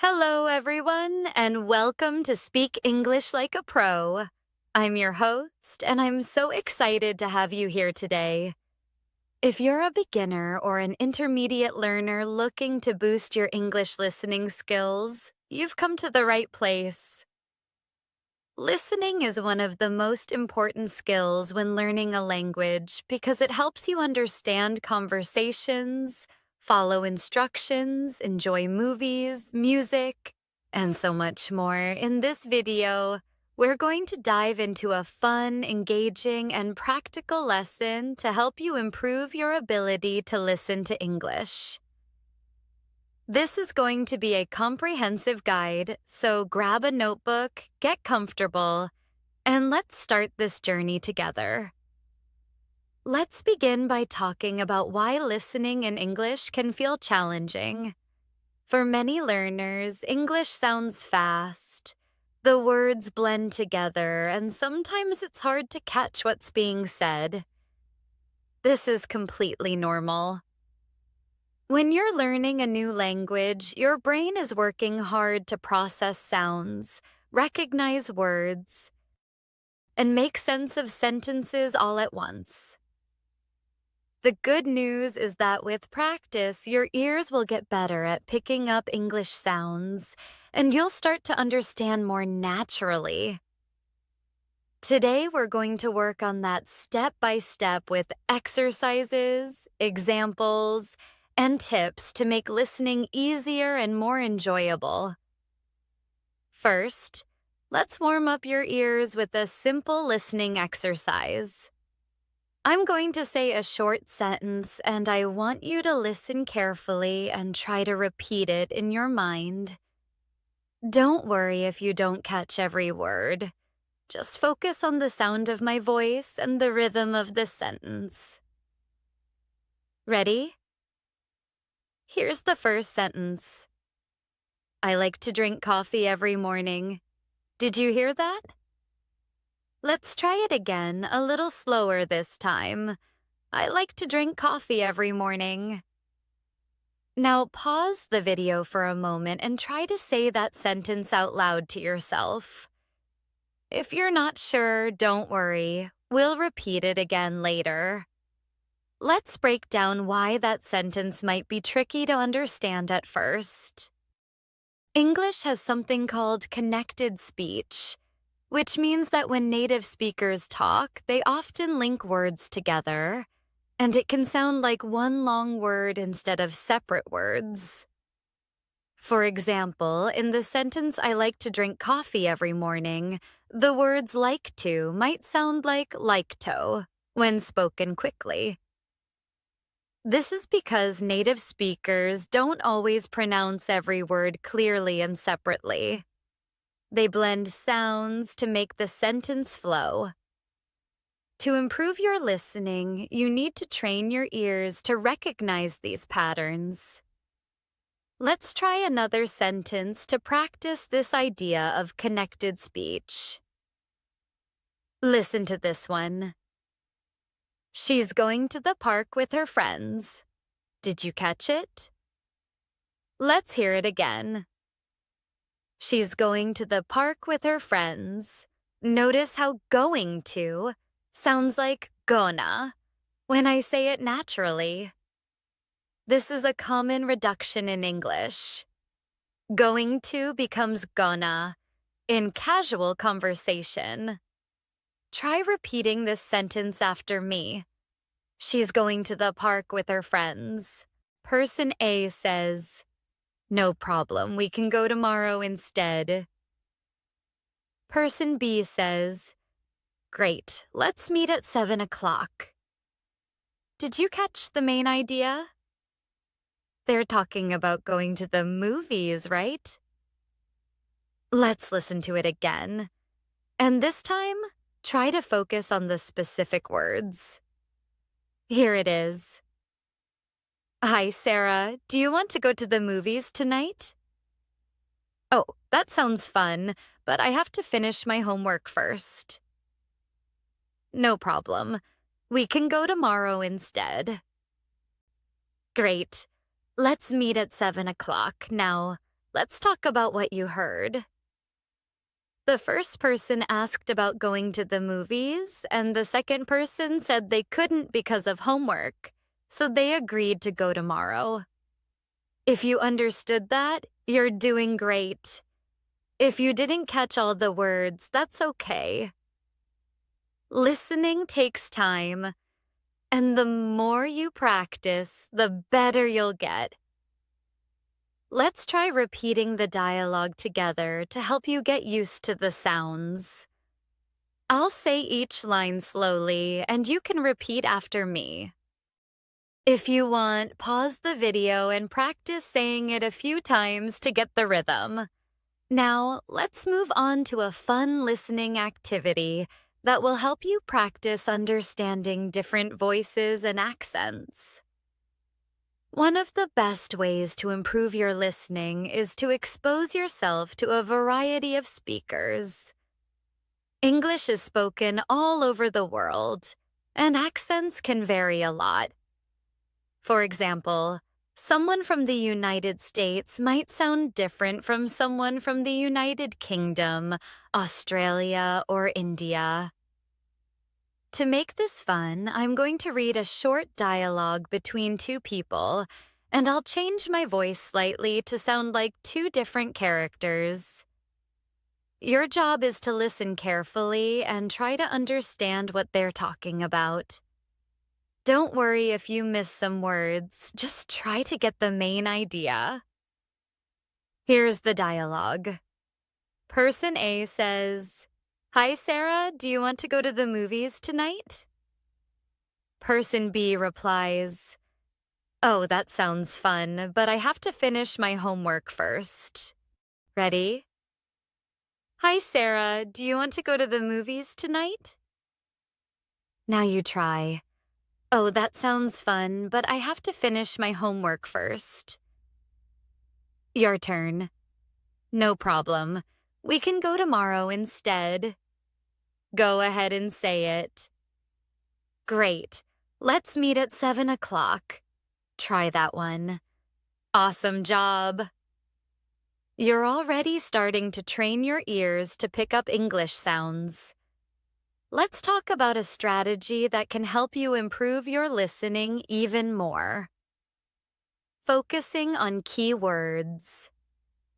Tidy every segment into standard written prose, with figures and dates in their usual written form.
Hello, everyone, and welcome to Speak English Like a Pro. I'm your host, and I'm so excited to have you here today. If you're a beginner or an intermediate learner looking to boost your English listening skills, you've come to the right place. Listening is one of the most important skills when learning a language because it helps you understand conversations, follow instructions, enjoy movies, music, and so much more. In this video, we're going to dive into a fun, engaging, and practical lesson to help you improve your ability to listen to English. This is going to be a comprehensive guide, so grab a notebook, get comfortable, and let's start this journey together. Let's begin by talking about why listening in English can feel challenging. For many learners, English sounds fast. The words blend together, and sometimes it's hard to catch what's being said. This is completely normal. When you're learning a new language, your brain is working hard to process sounds, recognize words, and make sense of sentences all at once. The good news is that with practice, your ears will get better at picking up English sounds, and you'll start to understand more naturally. Today, we're going to work on that step by step with exercises, examples, and tips to make listening easier and more enjoyable. First, let's warm up your ears with a simple listening exercise. I'm going to say a short sentence, and I want you to listen carefully and try to repeat it in your mind. Don't worry if you don't catch every word. Just focus on the sound of my voice and the rhythm of the sentence. Ready? Here's the first sentence. I like to drink coffee every morning. Did you hear that? Let's try it again, a little slower this time. I like to drink coffee every morning. Now pause the video for a moment and try to say that sentence out loud to yourself. If you're not sure, don't worry. We'll repeat it again later. Let's break down why that sentence might be tricky to understand at first. English has something called connected speech, which means that when native speakers talk, they often link words together, and it can sound like one long word instead of separate words. For example, in the sentence, I like to drink coffee every morning, the words like to might sound like to when spoken quickly. This is because native speakers don't always pronounce every word clearly and separately. They blend sounds to make the sentence flow. To improve your listening, you need to train your ears to recognize these patterns. Let's try another sentence to practice this idea of connected speech. Listen to this one. She's going to the park with her friends. Did you catch it? Let's hear it again. She's going to the park with her friends. Notice how going to sounds like gonna when I say it naturally. This is a common reduction in English. Going to becomes gonna in casual conversation. Try repeating this sentence after me. She's going to the park with her friends. Person A says, no problem, we can go tomorrow instead. Person B says, great, let's meet at 7 o'clock. Did you catch the main idea? They're talking about going to the movies, right? Let's listen to it again. And this time, try to focus on the specific words. Here it is. Hi, Sarah. Do you want to go to the movies tonight? Oh, that sounds fun, but I have to finish my homework first. No problem. We can go tomorrow instead. Great. Let's meet at 7 o'clock. Now, Let's talk about what you heard. The first person asked about going to the movies, and the second person said they couldn't because of homework, so they agreed to go tomorrow. If you understood that, you're doing great. If you didn't catch all the words, that's okay. Listening takes time, and the more you practice, the better you'll get. Let's try repeating the dialogue together to help you get used to the sounds. I'll say each line slowly, and you can repeat after me. If you want, pause the video and practice saying it a few times to get the rhythm. Now, let's move on to a fun listening activity that will help you practice understanding different voices and accents. One of the best ways to improve your listening is to expose yourself to a variety of speakers. English is spoken all over the world, and accents can vary a lot. For example, someone from the United States might sound different from someone from the United Kingdom, Australia, or India. To make this fun, I'm going to read a short dialogue between two people, and I'll change my voice slightly to sound like two different characters. Your job is to listen carefully and try to understand what they're talking about. Don't worry if you miss some words, just try to get the main idea. Here's the dialogue. Person A says, "Hi, Sarah, do you want to go to the movies tonight?" Person B replies, "Oh, that sounds fun, but I have to finish my homework first." Ready? "Hi, Sarah, do you want to go to the movies tonight?" Now you try. "Oh, that sounds fun, but I have to finish my homework first." Your turn. "No problem. We can go tomorrow instead." Go ahead and say it. "Great. Let's meet at 7 o'clock. Try that one. Awesome job. You're already starting to train your ears to pick up English sounds. Let's talk about a strategy that can help you improve your listening even more. Focusing on key words.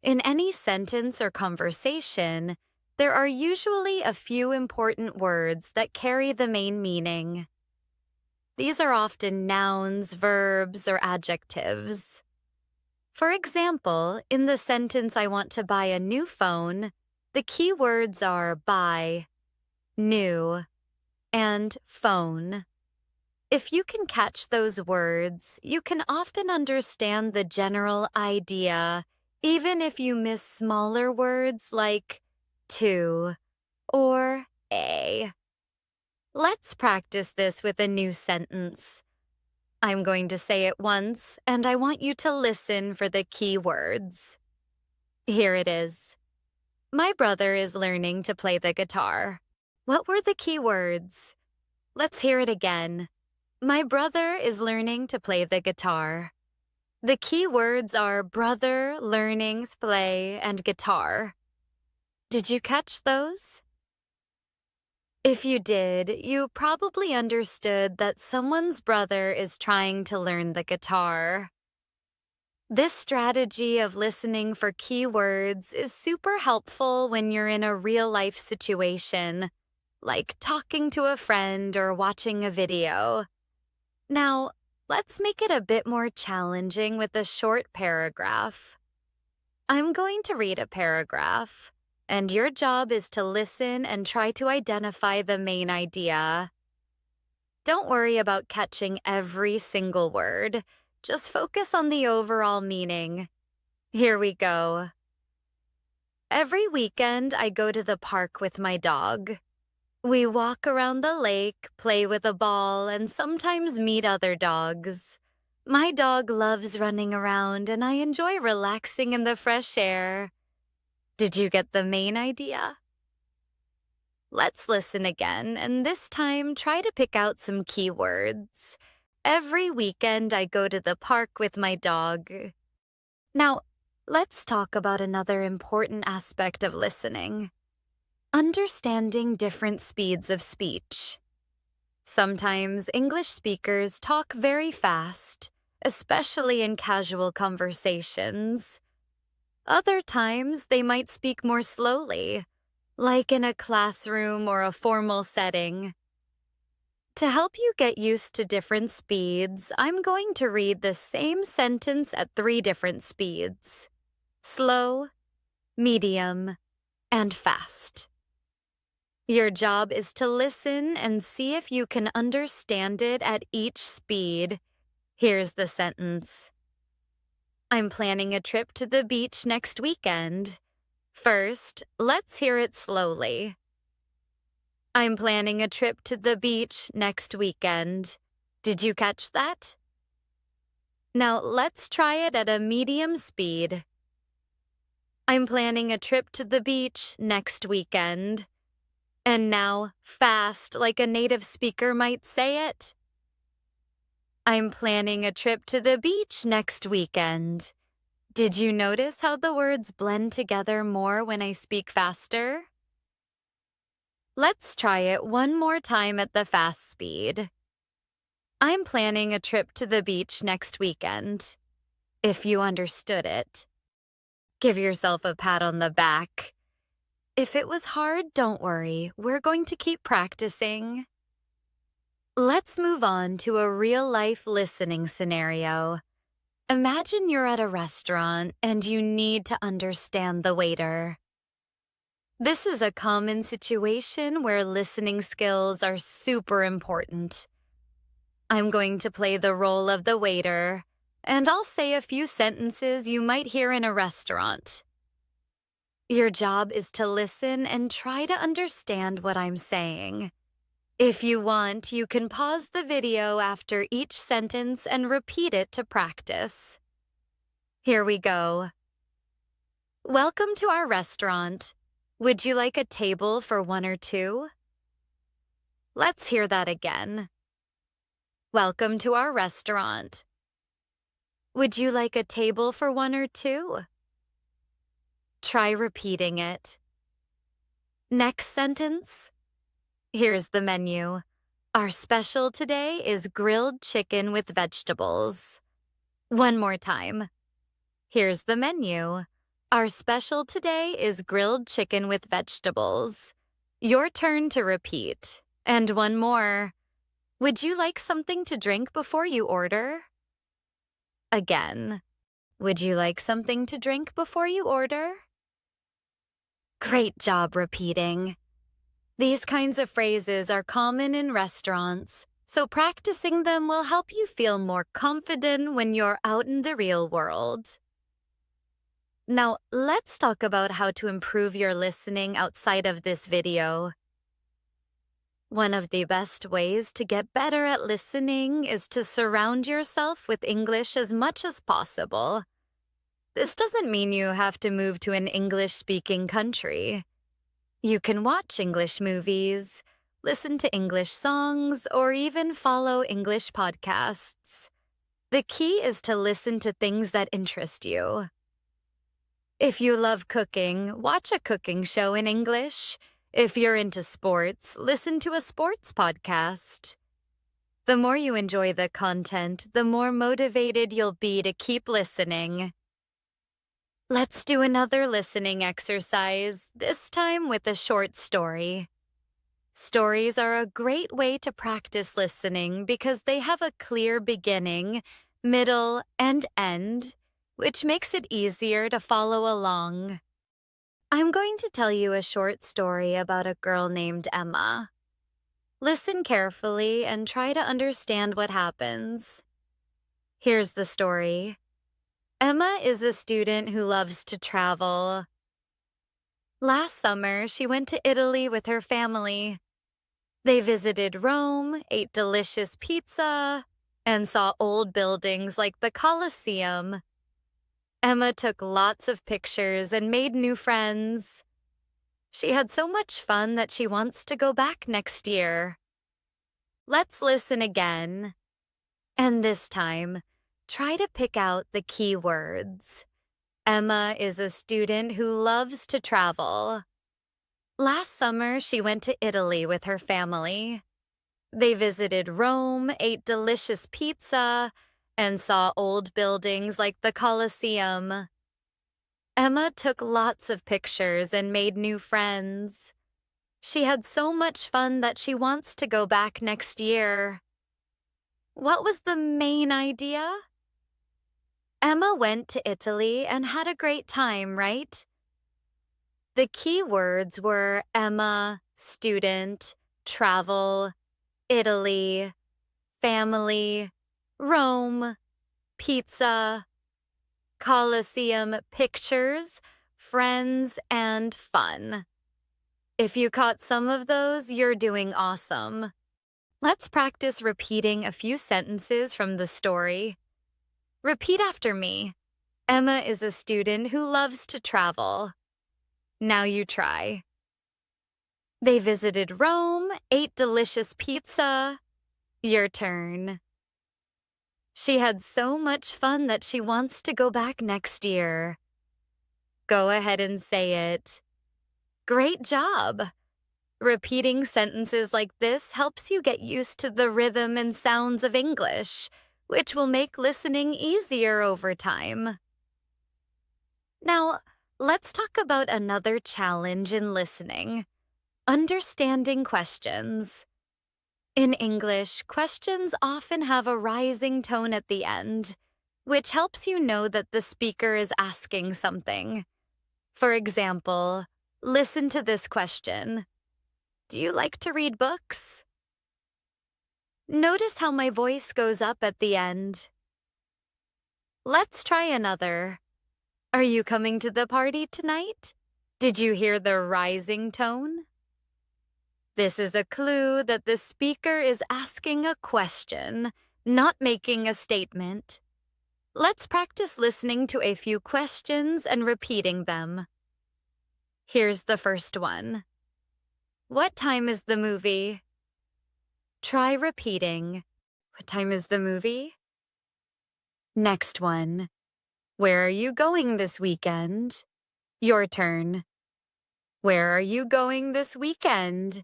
In any sentence or conversation, there are usually a few important words that carry the main meaning. These are often nouns, verbs, or adjectives. For example, in the sentence "I want to buy a new phone," the key words are buy, new, and phone. If you can catch those words, you can often understand the general idea, even if you miss smaller words like to or a. Let's practice this with a new sentence. I'm going to say it once, and I want you to listen for the key words. Here it is. My brother is learning to play the guitar. What were the key words? Let's hear it again. My brother is learning to play the guitar. The key words are brother, learning, play, and guitar. Did you catch those? If you did, you probably understood that someone's brother is trying to learn the guitar. This strategy of listening for key words is super helpful when you're in a real-life situation, like talking to a friend or watching a video. Now, let's make it a bit more challenging with a short paragraph. I'm going to read a paragraph, and your job is to listen and try to identify the main idea. Don't worry about catching every single word. Just focus on the overall meaning. Here we go. Every weekend, I go to the park with my dog. We walk around the lake, play with a ball, and sometimes meet other dogs. My dog loves running around, and I enjoy relaxing in the fresh air. Did you get the main idea? Let's listen again, and this time try to pick out some key words. Every weekend, I go to the park with my dog. Now, Let's talk about another important aspect of listening: understanding different speeds of speech. Sometimes English speakers talk very fast, especially in casual conversations. Other times, they might speak more slowly, like in a classroom or a formal setting. To help you get used to different speeds, I'm going to read the same sentence at 3 different speeds: slow, medium, and fast. Your job is to listen and see if you can understand it at each speed. Here's the sentence. I'm planning a trip to the beach next weekend. First, let's hear it slowly. I'm planning a trip to the beach next weekend. Did you catch that? Now let's try it at a medium speed. I'm planning a trip to the beach next weekend. And now, fast, like a native speaker might say it. I'm planning a trip to the beach next weekend. Did you notice how the words blend together more when I speak faster? Let's try it one more time at the fast speed. I'm planning a trip to the beach next weekend. If you understood it, give yourself a pat on the back. If it was hard, don't worry. We're going to keep practicing. Let's move on to a real-life listening scenario. Imagine you're at a restaurant and you need to understand the waiter. This is a common situation where listening skills are super important. I'm going to play the role of the waiter, and I'll say a few sentences you might hear in a restaurant. Your job is to listen and try to understand what I'm saying. If you want, you can pause the video after each sentence and repeat it to practice. Here we go. Welcome to our restaurant. Would you like a table for 1 or 2? Let's hear that again. Welcome to our restaurant. Would you like a table for 1 or 2? Try repeating it. Next sentence. Here's the menu. Our special today is grilled chicken with vegetables. One more time. Here's the menu. Our special today is grilled chicken with vegetables. Your turn to repeat. And one more. Would you like something to drink before you order? Again. Would you like something to drink before you order? Great job repeating. These kinds of phrases are common in restaurants, so practicing them will help you feel more confident when you're out in the real world. Now, let's talk about how to improve your listening outside of this video. One of the best ways to get better at listening is to surround yourself with English as much as possible. This doesn't mean you have to move to an English-speaking country. You can watch English movies, listen to English songs, or even follow English podcasts. The key is to listen to things that interest you. If you love cooking, watch a cooking show in English. If you're into sports, listen to a sports podcast. The more you enjoy the content, the more motivated you'll be to keep listening. Let's do another listening exercise, this time with a short story. Stories are a great way to practice listening because they have a clear beginning, middle, and end, which makes it easier to follow along. I'm going to tell you a short story about a girl named Emma. Listen carefully and try to understand what happens. Here's the story. Emma is a student who loves to travel. Last summer, she went to Italy with her family. They visited Rome, ate delicious pizza, and saw old buildings like the Colosseum. Emma took lots of pictures and made new friends. She had so much fun that she wants to go back next year. Let's listen again. And this time, try to pick out the key words. Emma is a student who loves to travel. Last summer, she went to Italy with her family. They visited Rome, ate delicious pizza, and saw old buildings like the Colosseum. Emma took lots of pictures and made new friends. She had so much fun that she wants to go back next year. What was the main idea? Emma went to Italy and had a great time, right? The key words were Emma, student, travel, Italy, family, Rome, pizza, Colosseum, pictures, friends, and fun. If you caught some of those, you're doing awesome. Let's practice repeating a few sentences from the story. Repeat after me. Emma is a student who loves to travel. Now you try. They visited Rome, ate delicious pizza. Your turn. She had so much fun that she wants to go back next year. Go ahead and say it. Great job! Repeating sentences like this helps you get used to the rhythm and sounds of English, which will make listening easier over time. Now, let's talk about another challenge in listening: understanding questions. In English, questions often have a rising tone at the end, which helps you know that the speaker is asking something. For example, listen to this question. Do you like to read books? Notice how my voice goes up at the end. Let's try another. Are you coming to the party tonight? Did you hear the rising tone? This is a clue that the speaker is asking a question, not making a statement. Let's practice listening to a few questions and repeating them. Here's the first one. What time is the movie? Try repeating. What time is the movie? Next one. Where are you going this weekend? Your turn. Where are you going this weekend?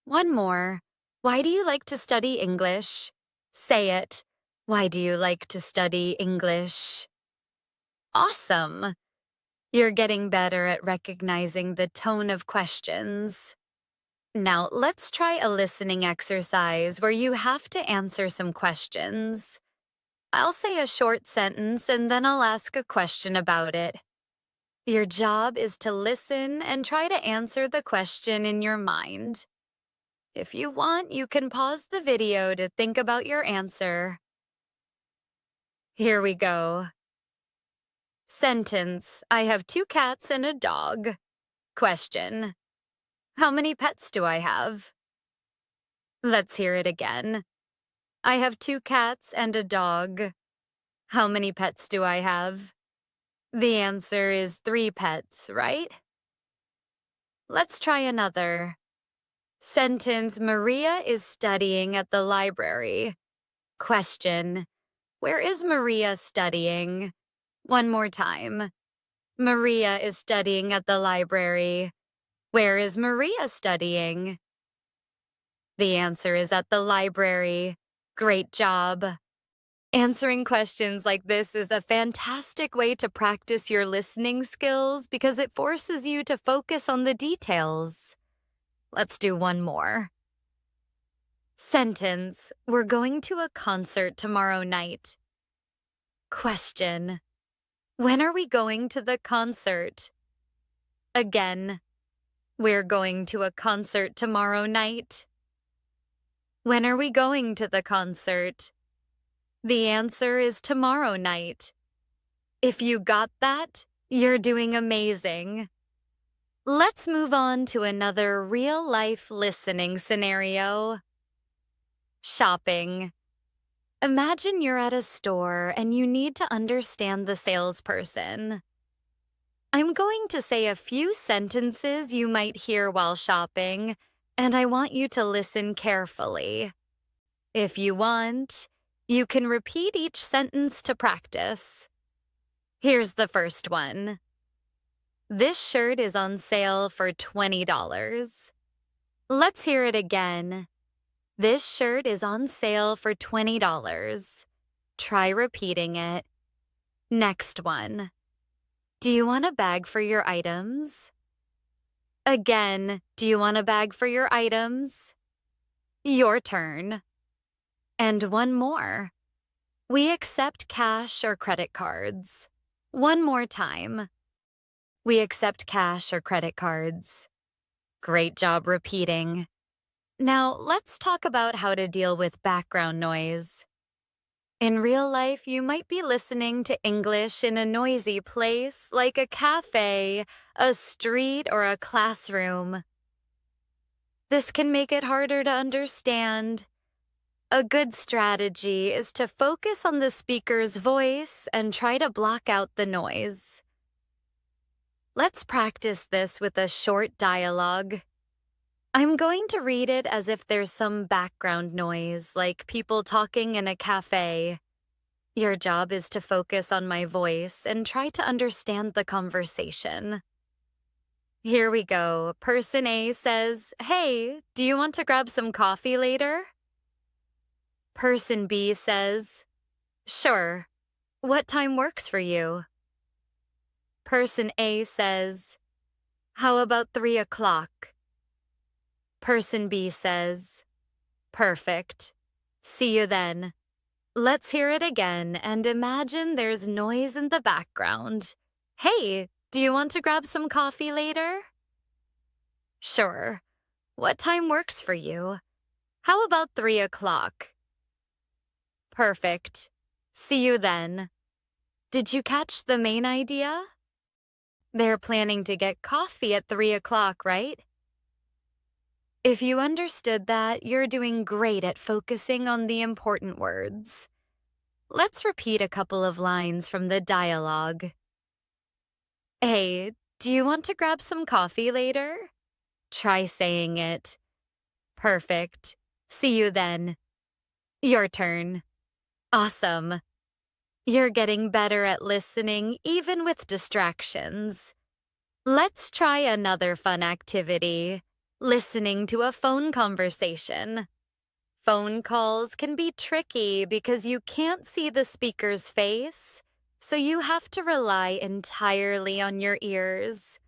One more. Why do you like to study English? Say it. Why do you like to study English? Awesome! You're getting better at recognizing the tone of questions. Now, let's try a listening exercise where you have to answer some questions. I'll say a short sentence and then I'll ask a question about it. Your job is to listen and try to answer the question in your mind. If you want, you can pause the video to think about your answer. Here we go. Sentence: I have 2 cats and a dog. Question: how many pets do I have? Let's hear it again. I have 2 cats and a dog. How many pets do I have? The answer is 3 pets, right? Let's try another. Sentence: Maria is studying at the library. Question: where is Maria studying? One more time. Maria is studying at the library. Where is Maria studying? The answer is at the library. Great job. Answering questions like this is a fantastic way to practice your listening skills because it forces you to focus on the details. Let's do one more. Sentence: we're going to a concert tomorrow night. Question: when are we going to the concert? Again, we're going to a concert tomorrow night. When are we going to the concert? The answer is tomorrow night. If you got that, you're doing amazing. Let's move on to another real-life listening scenario. Shopping. Imagine you're at a store and you need to understand the salesperson. I'm going to say a few sentences you might hear while shopping, and I want you to listen carefully. If you want, you can repeat each sentence to practice. Here's the first one. This shirt is on sale for $20. Let's hear it again. This shirt is on sale for $20. Try repeating it. Next one. Do you want a bag for your items? Again, do you want a bag for your items? Your turn. And one more. We accept cash or credit cards. One more time. We accept cash or credit cards. Great job repeating. Now, let's talk about how to deal with background noise. In real life, you might be listening to English in a noisy place like a cafe, a street, or a classroom. This can make it harder to understand. A good strategy is to focus on the speaker's voice and try to block out the noise. Let's practice this with a short dialogue. I'm going to read it as if there's some background noise, like people talking in a cafe. Your job is to focus on my voice and try to understand the conversation. Here we go. Person A says, "Hey, do you want to grab some coffee later?" Person B says, "Sure. What time works for you?" Person A says, "How about 3 o'clock?" Person B says, "Perfect. See you then." Let's hear it again and imagine there's noise in the background. "Hey, do you want to grab some coffee later?" "Sure. What time works for you? How about 3 o'clock?" Perfect. See you then. Did you catch the main idea? They're planning to get coffee at 3 o'clock, right? If you understood that, you're doing great at focusing on the important words. Let's repeat a couple of lines from the dialogue. "Hey, do you want to grab some coffee later?" Try saying it. Perfect. See you then. Your turn. Awesome. You're getting better at listening, even with distractions. Let's try another fun activity. Listening to a phone conversation. Phone calls can be tricky because you can't see the speaker's face, so you have to rely entirely on your ears.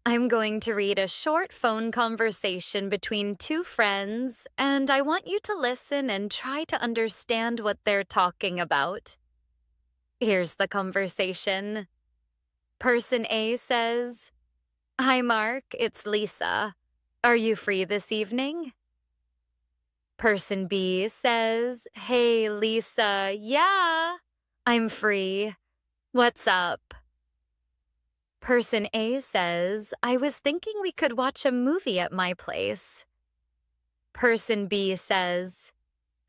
I'm going to read a short phone conversation between two friends, and I want you to listen and try to understand what they're talking about. Here's the conversation. Person A says, "Hi, Mark, it's Lisa. Are you free this evening?" Person B says, "Hey, Lisa, yeah, I'm free. What's up?" Person A says, "I was thinking we could watch a movie at my place." Person B says,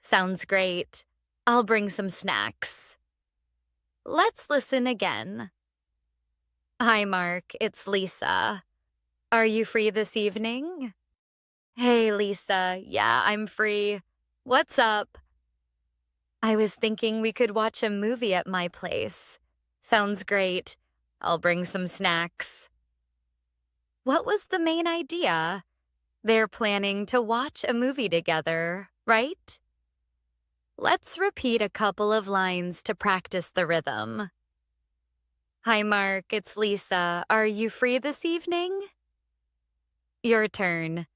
"Sounds great. I'll bring some snacks." Let's listen again. "Hi, Mark, it's Lisa. Are you free this evening?" "Hey, Lisa, yeah, I'm free. What's up?" "I was thinking we could watch a movie at my place." "Sounds great. I'll bring some snacks." What was the main idea? They're planning to watch a movie together, right? Let's repeat a couple of lines to practice the rhythm. "Hi, Mark, it's Lisa. Are you free this evening?" Your turn.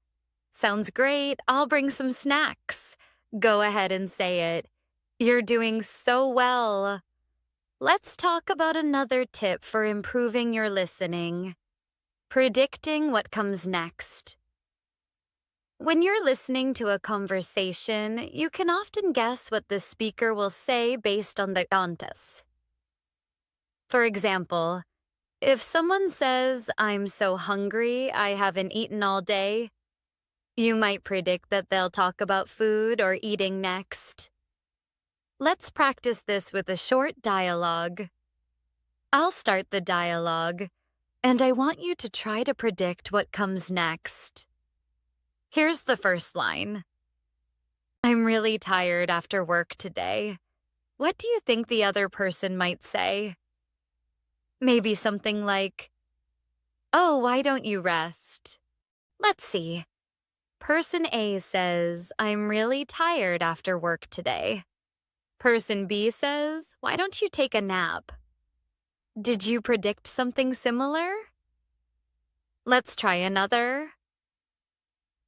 "Sounds great. I'll bring some snacks." Go ahead and say it. You're doing so well. Let's talk about another tip for improving your listening. Predicting what comes next. When you're listening to a conversation, you can often guess what the speaker will say based on the context. For example, if someone says, "I'm so hungry, I haven't eaten all day," you might predict that they'll talk about food or eating next. Let's practice this with a short dialogue. I'll start the dialogue, and I want you to try to predict what comes next. Here's the first line. "I'm really tired after work today." What do you think the other person might say? Maybe something like, "Oh, why don't you rest?" Let's see. Person A says, "I'm really tired after work today." Person B says, "Why don't you take a nap?" Did you predict something similar? Let's try another.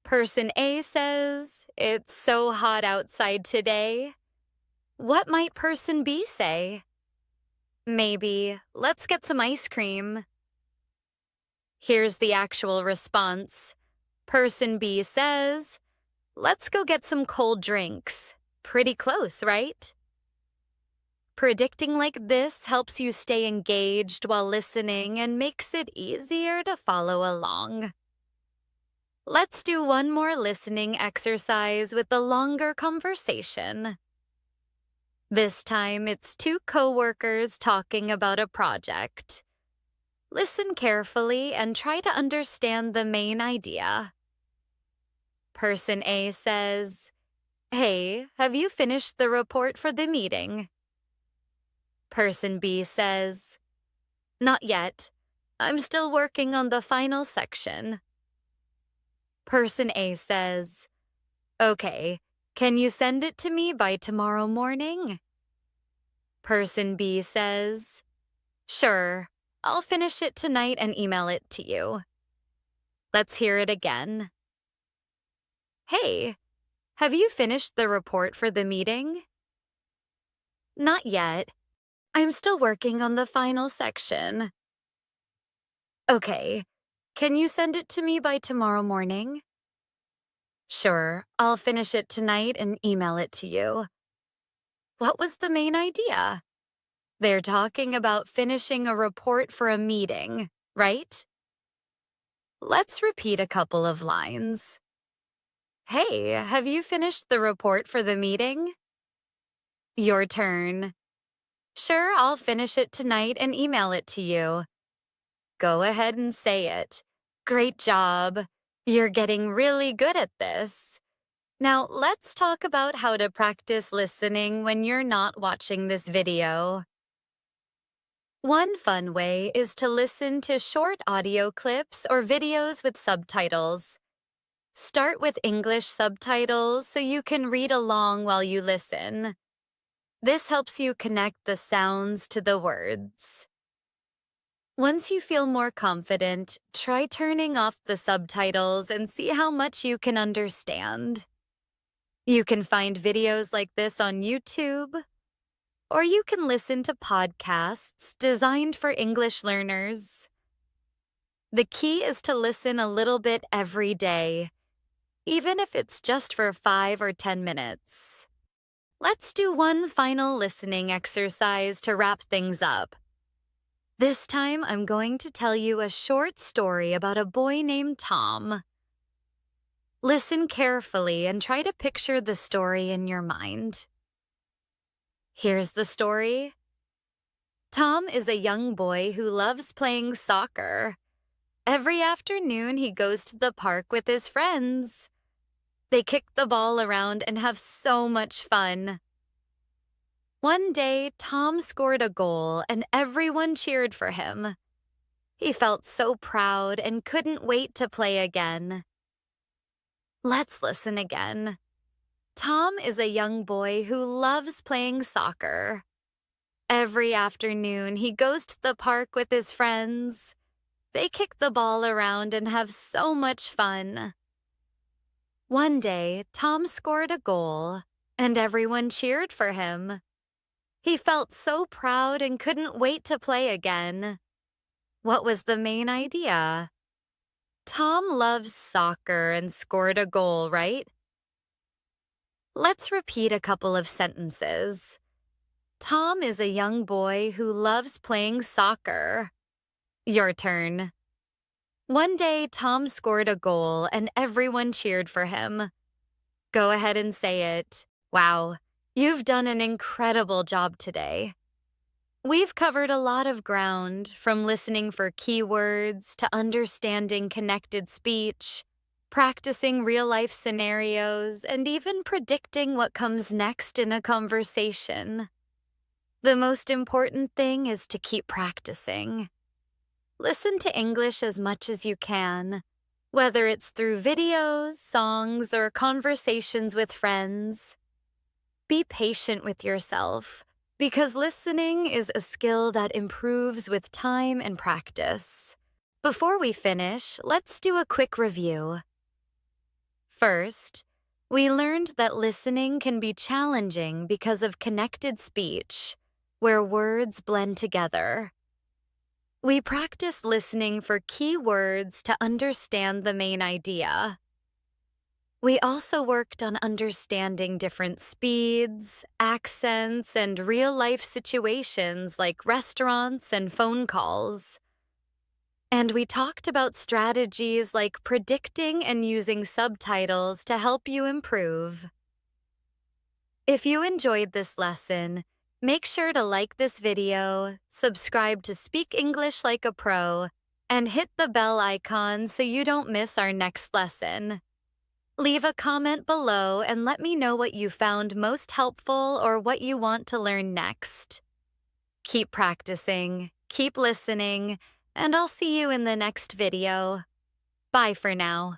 Person A says, "It's so hot outside today." What might person B say? Maybe, "Let's get some ice cream." Here's the actual response. Person B says, "Let's go get some cold drinks." Pretty close, right? Predicting like this helps you stay engaged while listening and makes it easier to follow along. Let's do one more listening exercise with a longer conversation. This time it's two coworkers talking about a project. Listen carefully and try to understand the main idea. Person A says, "Hey, have you finished the report for the meeting?" Person B says, "Not yet. I'm still working on the final section." Person A says, "Okay, can you send it to me by tomorrow morning?" Person B says, "Sure, I'll finish it tonight and email it to you." Let's hear it again. "Hey, have you finished the report for the meeting?" "Not yet. I'm still working on the final section." "Okay, can you send it to me by tomorrow morning?" "Sure, I'll finish it tonight and email it to you." What was the main idea? They're talking about finishing a report for a meeting, right? Let's repeat a couple of lines. "Hey, have you finished the report for the meeting?" Your turn. "Sure, I'll finish it tonight and email it to you." Go ahead and say it. Great job. You're getting really good at this. Now, let's talk about how to practice listening when you're not watching this video. One fun way is to listen to short audio clips or videos with subtitles. Start with English subtitles so you can read along while you listen. This helps you connect the sounds to the words. Once you feel more confident, try turning off the subtitles and see how much you can understand. You can find videos like this on YouTube, or you can listen to podcasts designed for English learners. The key is to listen a little bit every day, even if it's just for 5 or 10 minutes. Let's do one final listening exercise to wrap things up. This time, I'm going to tell you a short story about a boy named Tom. Listen carefully and try to picture the story in your mind. Here's the story. Tom is a young boy who loves playing soccer. Every afternoon, he goes to the park with his friends. They kick the ball around and have so much fun. One day, Tom scored a goal and everyone cheered for him. He felt so proud and couldn't wait to play again. Let's listen again. Tom is a young boy who loves playing soccer. Every afternoon, he goes to the park with his friends. They kick the ball around and have so much fun. One day, Tom scored a goal, and everyone cheered for him. He felt so proud and couldn't wait to play again. What was the main idea? Tom loves soccer and scored a goal, right? Let's repeat a couple of sentences. Tom is a young boy who loves playing soccer. Your turn. One day, Tom scored a goal and everyone cheered for him. Go ahead and say it. Wow, you've done an incredible job today. We've covered a lot of ground, from listening for keywords to understanding connected speech, practicing real-life scenarios, and even predicting what comes next in a conversation. The most important thing is to keep practicing. Listen to English as much as you can, whether it's through videos, songs, or conversations with friends. Be patient with yourself, because listening is a skill that improves with time and practice. Before we finish, let's do a quick review. First, we learned that listening can be challenging because of connected speech, where words blend together. We practice listening for key words to understand the main idea. We also worked on understanding different speeds, accents, and real-life situations like restaurants and phone calls. And we talked about strategies like predicting and using subtitles to help you improve. If you enjoyed this lesson, make sure to like this video, subscribe to Speak English Like a Pro, and hit the bell icon so you don't miss our next lesson. Leave a comment below and let me know what you found most helpful or what you want to learn next. Keep practicing, keep listening, and I'll see you in the next video. Bye for now.